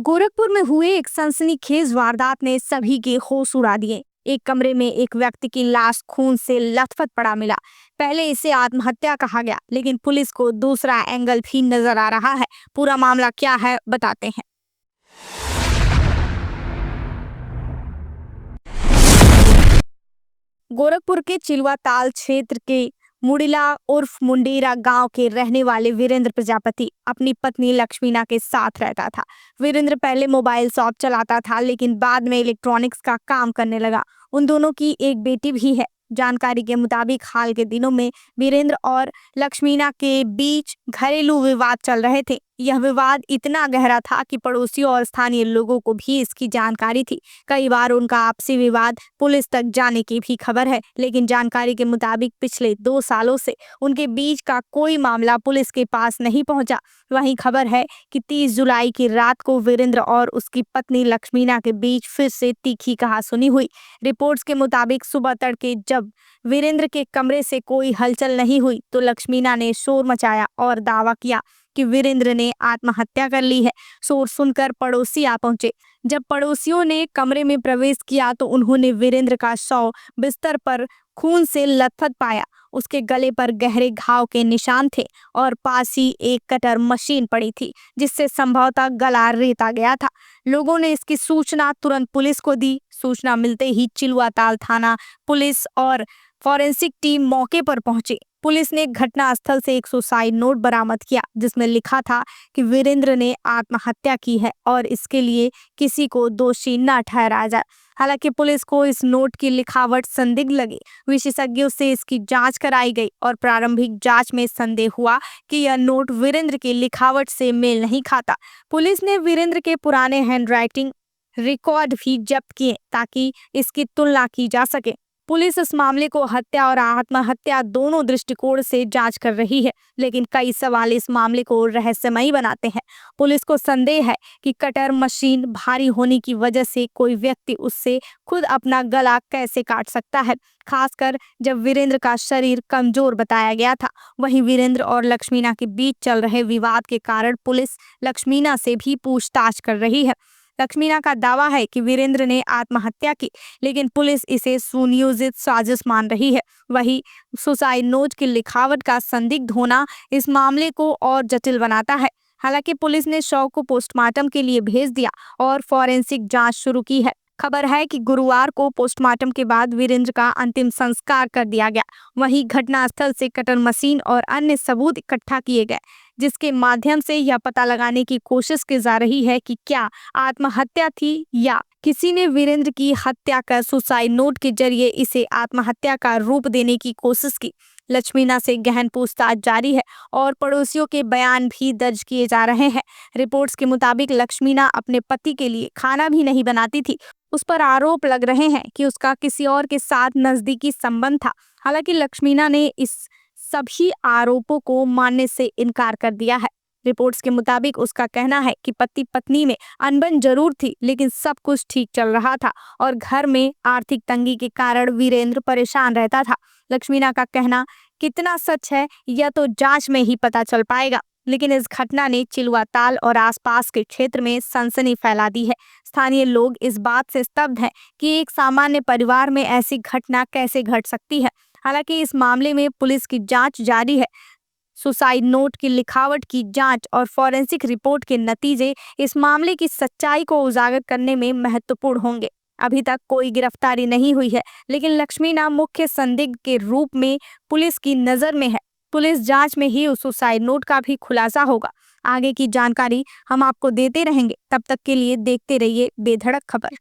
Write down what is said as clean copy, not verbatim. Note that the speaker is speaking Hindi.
गोरखपुर में हुए एक सनसनीखेज वारदात ने सभी के होश उड़ा दिए। एक कमरे में एक व्यक्ति की लाश खून से लथपथ पड़ा मिला। पहले इसे आत्महत्या कहा गया, लेकिन पुलिस को दूसरा एंगल भी नजर आ रहा है। पूरा मामला क्या है बताते हैं। गोरखपुर के चिलवा ताल क्षेत्र के मुड़िला उर्फ मुंडेरा गांव के रहने वाले वीरेंद्र प्रजापति अपनी पत्नी लक्ष्मीना के साथ रहता था। वीरेंद्र पहले मोबाइल शॉप चलाता था, लेकिन बाद में इलेक्ट्रॉनिक्स का काम करने लगा। उन दोनों की एक बेटी भी है। जानकारी के मुताबिक हाल के दिनों में वीरेंद्र और लक्ष्मीना के बीच घरेलू विवाद चल रहे थे। यह विवाद इतना गहरा था कि पड़ोसियों और स्थानीय लोगों को भी इसकी जानकारी थी। कई बार उनका आपसी विवाद पुलिस तक जाने की भी खबर है, लेकिन जानकारी के मुताबिक पिछले 2 सालों से उनके बीच का कोई मामला पुलिस के पास नहीं पहुंचा। वहीं खबर है कि 30 जुलाई की रात को वीरेंद्र और उसकी पत्नी लक्ष्मीना के बीच फिर से तीखी कहासुनी हुई। रिपोर्ट्स के मुताबिक सुबह तड़के जब वीरेंद्र के कमरे से कोई हलचल नहीं हुई तो लक्ष्मीना ने शोर मचाया और दावा किया कि वीरेंद्र ने आत्महत्या कर ली है। शोर सुनकर पड़ोसी आ पहुंचे। जब पड़ोसियों ने कमरे में प्रवेश किया तो उन्होंने वीरेंद्र का शव बिस्तर पर खून से लथपथ पाया। उसके गले पर गहरे घाव के निशान थे और पास ही एक कटर मशीन पड़ी थी, जिससे संभवतः गला रेता गया था। लोगों ने इसकी सूचना तुरंत पुलिस को दी। सूचना मिलते ही चिलवा ताल थाना पुलिस और फॉरेंसिक टीम मौके पर पहुंची। पुलिस ने घटनास्थल से एक सुसाइड नोट बरामद किया, जिसमें लिखा था कि वीरेंद्र ने आत्महत्या की है और इसके लिए किसी को दोषी न ठहराया जाए। हालांकि पुलिस को इस नोट की लिखावट संदिग्ध लगी। विशेषज्ञों से इसकी जांच कराई गई और प्रारंभिक जांच में संदेह हुआ कि यह नोट वीरेंद्र की लिखावट से मेल नहीं खाता। पुलिस ने वीरेंद्र के पुराने हैंडराइटिंग रिकॉर्ड भी जब्त किए ताकि इसकी तुलना की जा सके। पुलिस इस मामले को हत्या और आत्महत्या दोनों दृष्टिकोण से जांच कर रही है, लेकिन कई सवाल इस मामले को रहस्यमयी बनाते हैं। पुलिस को संदेह है कि कटर मशीन भारी होने की वजह से कोई व्यक्ति उससे खुद अपना गला कैसे काट सकता है, खासकर जब वीरेंद्र का शरीर कमजोर बताया गया था। वहीं वीरेंद्र और लक्ष्मीना के बीच चल रहे विवाद के कारण पुलिस लक्ष्मीना से भी पूछताछ कर रही है। लक्ष्मीना का दावा है कि वीरेंद्र ने आत्महत्या की, लेकिन पुलिस इसे सुनियोजित साजिश मान रही है। वहीं सुसाइड नोट की लिखावट का संदिग्ध होना इस मामले को और जटिल बनाता है। हालांकि पुलिस ने शव को पोस्टमार्टम के लिए भेज दिया और फॉरेंसिक जांच शुरू की है। खबर है कि गुरुवार को पोस्टमार्टम के बाद वीरेंद्र का अंतिम संस्कार कर दिया गया। वहीं घटनास्थल से कटर मशीन और अन्य सबूत इकट्ठा किए गए, जिसके माध्यम से यह पता लगाने की कोशिश की जा रही है कि क्या आत्महत्या थी या किसी ने वीरेंद्र की हत्या कर सुसाइड नोट के जरिए इसे आत्महत्या का रूप देने की कोशिश की। लक्ष्मीना से गहन पूछताछ जारी है और पड़ोसियों के बयान भी दर्ज किए जा रहे हैं। रिपोर्ट्स के मुताबिक लक्ष्मीना अपने पति के लिए खाना भी नहीं बनाती थी। उस पर आरोप लग रहे हैं कि उसका किसी और के साथ नजदीकी संबंध था। हालांकि लक्ष्मीना ने इस सभी आरोपों को मानने से इनकार कर दिया है। रिपोर्ट्स के मुताबिक उसका कहना है कि पति पत्नी में अनबन जरूर थी, लेकिन सब कुछ ठीक चल रहा था और घर में आर्थिक तंगी के कारण वीरेंद्र परेशान रहता था। लक्ष्मीना का कहना कितना सच है यह तो जांच में ही पता चल पाएगा, लेकिन इस घटना ने चिलवा ताल और आसपास के क्षेत्र में सनसनी फैला दी है। स्थानीय लोग इस बात से स्तब्ध हैं कि एक सामान्य परिवार में ऐसी घटना कैसे घट सकती है। हालांकि इस मामले में पुलिस की जांच जारी है। सुसाइड नोट की लिखावट की जांच और फॉरेंसिक रिपोर्ट के नतीजे इस मामले की सच्चाई को उजागर करने में महत्वपूर्ण होंगे। अभी तक कोई गिरफ्तारी नहीं हुई है, लेकिन लक्ष्मीना मुख्य संदिग्ध के रूप में पुलिस की नजर में है। पुलिस जांच में ही उस सुसाइड नोट का भी खुलासा होगा। आगे की जानकारी हम आपको देते रहेंगे। तब तक के लिए देखते रहिए बेधड़क खबर।